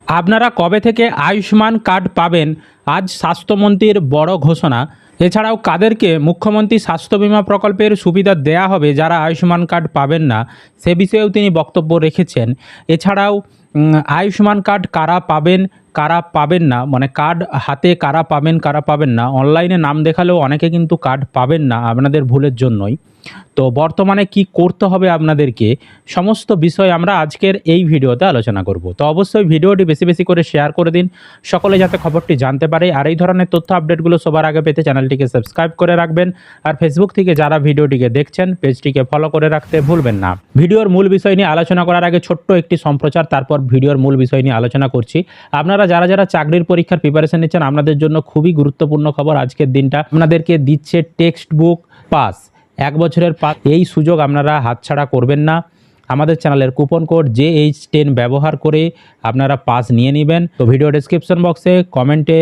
আপনারা কবে থেকে আয়ুষ্মান কার্ড পাবেন, আজ স্বাস্থ্যমন্ত্রীর বড় ঘোষণা। এছাড়াও কাদেরকে মুখ্যমন্ত্রী স্বাস্থ্য বিমা প্রকল্পের সুবিধা দেয়া হবে যারা আয়ুষ্মান কার্ড পাবেন না, সে বিষয়েও তিনি বক্তব্য রেখেছেন। এছাড়াও আয়ুষ্মান কার্ড কারা পাবেন কারা পাবেন না, মানে কার্ড হাতে কারা পাবেন না, অনলাইনে নাম দেখালেও অনেকে কিন্তু কার্ড পাবেন না আপনাদের ভুলের জন্যই। তো বর্তমানে কি করতে হবে আপনাদেরকে, সমস্ত বিষয় আমরা আজকের এই ভিডিওতে আলোচনা করব। তো অবশ্যই ভিডিওটি বেশি বেশি করে শেয়ার করে দিন, সকলে যাতে খবরটি জানতে পারে। আর এই ধরনের তথ্য আপডেটগুলো সবার আগে পেতে চ্যানেলটিকে সাবস্ক্রাইব করে রাখবেন। আর ফেসবুক থেকে যারা ভিডিওটিকে দেখছেন পেজটিকে ফলো করে রাখতে ভুলবেন না। ভিডিওর মূল বিষয় নিয়ে আলোচনা করার আগে ছোট্ট একটি সম্প্রচার, তারপর ভিডিওর মূল বিষয় নিয়ে আলোচনা করছি। আপনারা যারা যারা চাকরির পরীক্ষার প্রিপারেশন নিচ্ছেন, আপনাদের জন্য খুবই গুরুত্বপূর্ণ খবর। আজকের দিনটা আপনাদেরকে দিচ্ছে টেক্সট বুক পাস, 1 বছরের পাস। এই সুযোগ আপনারা হাতছাড়া করবেন না। আমাদের চ্যানেলের কুপন কোড JH10 ব্যবহার করে আপনারা পাস নিয়ে নেবেন। তো ভিডিও ডেসক্রিপশন বক্সে কমেন্টে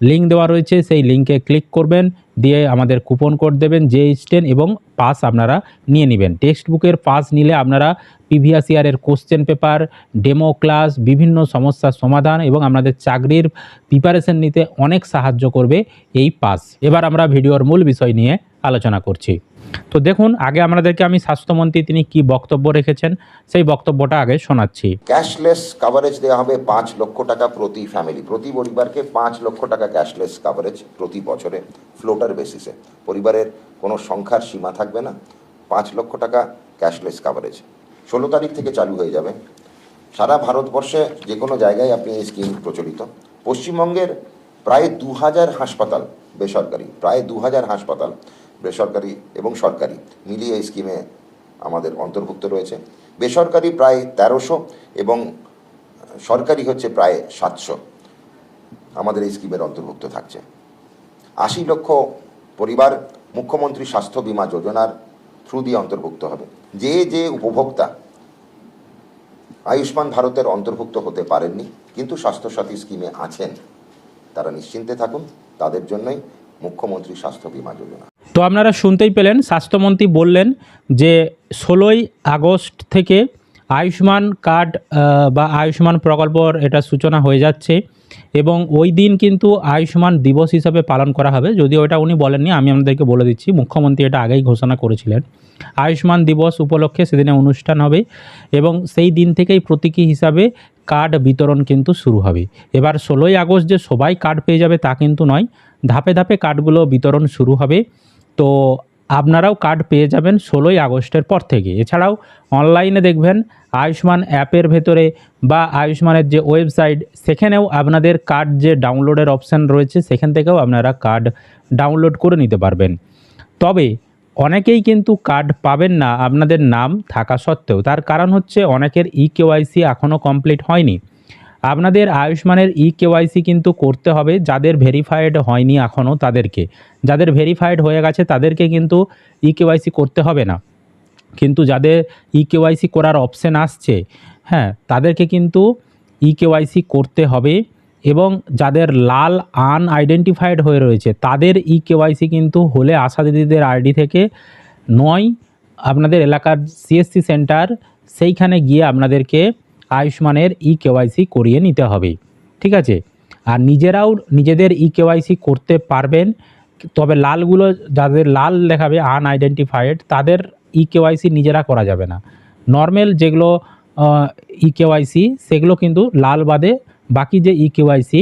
লিঙ্ক দেওয়া রয়েছে, সেই লিঙ্কে ক্লিক করবেন, দিয়ে আমাদের কুপন কোড দেবেন JH10 এবং পাস আপনারা নিয়ে নেবেন। টেক্সট বুকের পাস নিলে আপনারা প্রিভিয়াস ইয়ারের কোশ্চেন পেপার, ডেমো ক্লাস, বিভিন্ন সমস্যার সমাধান এবং আপনাদের চাকরির প্রিপারেশন নিতে অনেক সাহায্য করবে এই পাস। এবার আমরা ভিডিওর মূল বিষয় নিয়ে আলোচনা করছি। তো দেখুন, আগে আপনাদেরকে আমি স্বাস্থ্যমন্ত্রী তিনি কি বক্তব্য রেখেছেন সেই বক্তব্যটা আগে শোনাচ্ছি। ক্যাশলেস কভারেজ দেওয়া হবে 5 লক্ষ টাকা প্রতি ফ্যামিলি, প্রতি পরিবারকে 5 লক্ষ টাকা ক্যাশলেস কভারেজ প্রতি বছরে ফ্লোটার বেসিসে। পরিবারের কোনো সংখ্যার সীমা থাকবে না, 5 লক্ষ টাকা ক্যাশলেস কভারেজ 16 তারিখ থেকে চালু হয়ে যাবে। সারা ভারতবর্ষে যে কোনো জায়গায় আপনি এই স্কিম প্রচলিত। পশ্চিমবঙ্গের প্রায় 2000 হাসপাতাল বেসরকারি, প্রায় 2000 হাসপাতাল বেসরকারি এবং সরকারি মিলিয়ে এই স্কিমে আমাদের অন্তর্ভুক্ত রয়েছে। বেসরকারি প্রায় 1300 এবং সরকারি হচ্ছে প্রায় 700 আমাদের এই স্কিমের অন্তর্ভুক্ত থাকছে। 80 লক্ষ পরিবার মুখ্যমন্ত্রী স্বাস্থ্য বিমা যোজনার থ্রু দিয়ে অন্তর্ভুক্ত হবে। যে যে উপভোক্তা আয়ুষ্মান ভারতের অন্তর্ভুক্ত হতে পারেননি কিন্তু স্বাস্থ্যসাথী স্কিমে আছেন, তারা নিশ্চিন্তে থাকুন, তাদের জন্যই মুখ্যমন্ত্রী স্বাস্থ্য বিমা যোজনা। তো আপনারা শুনতেই পেলেন, স্বাস্থ্যমন্ত্রী বললেন যে 16ই আগস্ট থেকে আয়ুষ্মান কার্ড বা আয়ুষ্মান প্রকল্পর এটা সূচনা হয়ে যাচ্ছে এবং ওই দিন কিন্তু আয়ুষ্মান দিবস হিসাবে পালন করা হবে। যদিও এটা উনি বলেননি, আমি আপনাদেরকে বলে দিচ্ছি, মুখ্যমন্ত্রী এটা আগেই ঘোষণা করেছিলেন। আয়ুষ্মান দিবস উপলক্ষে সেদিনে অনুষ্ঠান হবে এবং সেই দিন থেকেই প্রতীকী হিসাবে কার্ড বিতরণ কিন্তু শুরু হবে। এবার 16ই আগস্ট যে সবাই কার্ড পেয়ে যাবে তা কিন্তু নয়, ধাপে ধাপে কার্ডগুলো বিতরণ শুরু হবে। তো আপনারাও কার্ড পেয়ে যাবেন 16ই আগস্টের পর থেকে। এছাড়াও অনলাইনে দেখবেন আয়ুষ্মান অ্যাপের ভেতরে বা আয়ুষ্মানের যে ওয়েবসাইট, সেখানেও আপনাদের কার্ড যে ডাউনলোডের অপশান রয়েছে, সেখান থেকেও আপনারা কার্ড ডাউনলোড করে নিতে পারবেন। তবে অনেকেই কিন্তু কার্ড পাবেন না আপনাদের নাম থাকা সত্ত্বেও। তার কারণ হচ্ছে অনেকের EKYC এখনও কমপ্লিট হয়নি। আপনাদের আয়ুষ্মানের EKYC কিন্তু করতে হবে, যাদের ভেরিফাইড হয়নি এখনও তাদেরকে। যাদের ভেরিফাইড হয়ে গেছে তাদেরকে কিন্তু EKYC করতে হবে না, কিন্তু যাদের EKYC করার অপশান আসছে, হ্যাঁ, তাদেরকে কিন্তু EKYC করতে হবে। এবং যাদের লাল আনআইডেন্টিফাইড হয়ে রয়েছে তাদের EKYC কিন্তু হলে আশা দিদিদের আইডি থেকে নয়, আপনাদের এলাকার CSC সেন্টার, সেইখানে গিয়ে আপনাদেরকে আয়ুষ্মানের EKYC করিয়ে নিতে হবে, ঠিক আছে। আর নিজেরাও নিজেদের EKYC করতে পারবেন, তবে লালগুলো যাদের লাল দেখাবে আনআইডেন্টিফাইড, তাদের EKYC নিজেরা করা যাবে না। নর্মাল যেগুলো EKYC সেগুলো কিন্তু লাল বাদে বাকি যে EKYC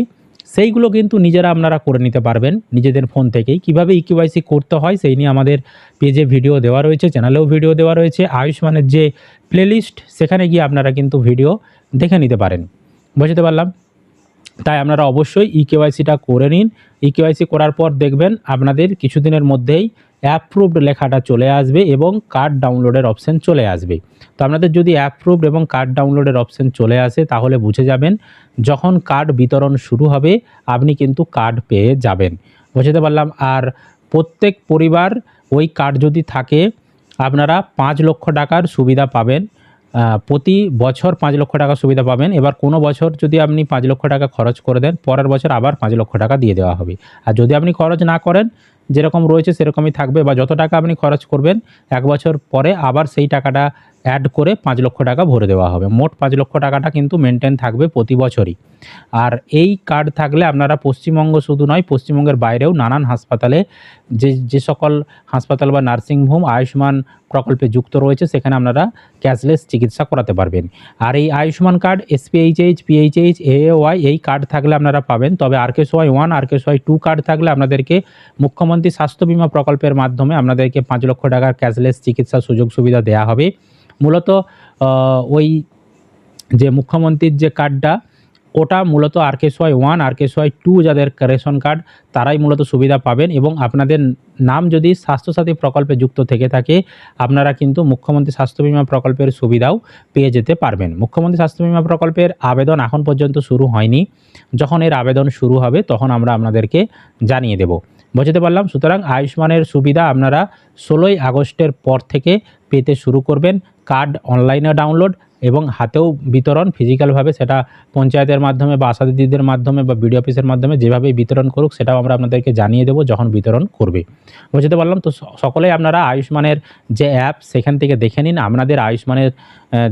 সেইগুলো কিন্তু নিজেরা আপনারা করে নিতে পারবেন নিজেদের ফোন থেকেই। কিভাবে EKYC করতে হয় সেই নিয়ে আমাদের পেজে ভিডিও দেওয়া রয়েছে, চ্যানেলেও ভিডিও দেওয়া রয়েছে। আয়ুষ্মানের যে প্লেলিস্ট, সেখানে গিয়ে আপনারা কিন্তু ভিডিও দেখে নিতে পারেন। বুঝতে পারলাম? তাই আপনারা অবশ্যই EKYCটা করে নিন। EKYC করার পর দেখবেন আপনাদের কিছুদিনের মধ্যেই অ্যাপ্রুভড লেখাটা চলে আসবে এবং কার্ড ডাউনলোডের অপশান চলে আসবে। তো আপনাদের যদি অ্যাপ্রুভড এবং কার্ড ডাউনলোডের অপশান চলে আসে তাহলে বুঝে যাবেন যখন কার্ড বিতরণ শুরু হবে আপনি কিন্তু কার্ড পেয়ে যাবেন। বুঝতে পারলাম? আর প্রত্যেক পরিবার ওই কার্ড যদি থাকে আপনারা 5 লক্ষ টাকার সুবিধা পাবেন, প্রতি বছর 5 লক্ষ টাকা সুবিধা পাবেন। এবার কোনো বছর যদি আপনি 5 লক্ষ টাকা খরচ করে দেন, পরের বছর আবার 5 লক্ষ টাকা দিয়ে দেওয়া হবে। আর যদি আপনি খরচ না করেন, যেরকম রয়েছে সেরকমই থাকবে, বা যত টাকা আপনি খরচ করবেন 1 বছর পরে আবার সেই টাকাটা অ্যাড করে 5 লক্ষ টাকা ভরে দেওয়া হবে। মোট 5 লক্ষ টাকাটা কিন্তু মেনটেন থাকবে প্রতি বছরই। আর এই কার্ড থাকলে আপনারা পশ্চিমবঙ্গ শুধু নয়, পশ্চিমবঙ্গের বাইরেও নানান হাসপাতালে যে সকল হাসপাতাল বা নার্সিংহোম আয়ুষ্মান প্রকল্পে যুক্ত রয়েছে সেখানে আপনারা ক্যাশলেস চিকিৎসা করাতে পারবেন। আর এই Ayushman card SPHH, PHH, AAY এই কার্ড থাকলে আপনারা পাবেন। তবে RKSY 1, RKSY 2 কার্ড থাকলে আপনাদেরকে মুখ্যমন্ত্রী স্বাস্থ্য বীমা প্রকল্পের মাধ্যমে আপনাদেরকে 5 লক্ষ টাকার ক্যাশলেস চিকিৎসার সুযোগ সুবিধা দেওয়া হবে। মূলত ওই যে মুখ্যমন্ত্রীর যে কার্ডটা ওটা মূলত RKSY 1, RKSY 2 যাদের রেশন কার্ড তারাই মূলত সুবিধা পাবেন, এবং আপনাদের নাম যদি স্বাস্থ্যসাথী প্রকল্পে যুক্ত থেকে থাকে আপনারা কিন্তু মুখ্যমন্ত্রী স্বাস্থ্য বীমা প্রকল্পের সুবিধাও পেয়ে যেতে পারবেন। মুখ্যমন্ত্রী স্বাস্থ্য বীমা প্রকল্পের আবেদন এখন পর্যন্ত শুরু হয়নি। যখন এর আবেদন শুরু হবে তখন আমরা আপনাদেরকে জানিয়ে দেব। বুঝতে পারলাম। সুতরাং আয়ুষ্মানের সুবিধা আপনারা 16ই আগস্টের পর থেকে পেতে শুরু করবেন। কার্ড অনলাইনে ডাউনলোড এবং হাতেও বিতরণ ফিজিক্যালভাবে, সেটা পঞ্চায়েতের মাধ্যমে বা আশা দিদিদের মাধ্যমে বা বিডিও অফিসের মাধ্যমে যেভাবেই বিতরণ করুক সেটাও আমরা আপনাদেরকে জানিয়ে দেবো যখন বিতরণ করবে। বুঝতে পারলাম। তো সকলেই আপনারা আয়ুষ্মানের যে অ্যাপ সেখান থেকে দেখে নিন আপনাদের আয়ুষ্মানের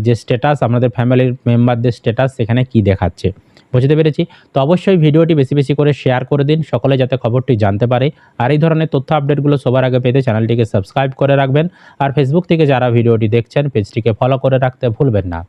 যে স্ট্যাটাস, আপনাদের ফ্যামিলির মেম্বারদের স্ট্যাটাস সেখানে কি দেখাচ্ছে। বুঝতে পেরেছি। তো অবশ্যই ভিডিওটি বেশি বেশি করে শেয়ার করে দিন, সকলে যাতে খবরটি জানতে পারে। আর এই ধরনের তথ্য আপডেটগুলো সবার আগে পেতে চ্যানেলটিকে সাবস্ক্রাইব করে রাখবেন। আর ফেসবুক থেকে যারা ভিডিওটি দেখছেন পেজটিকে ফলো করে রাখতে ভুলবেন না।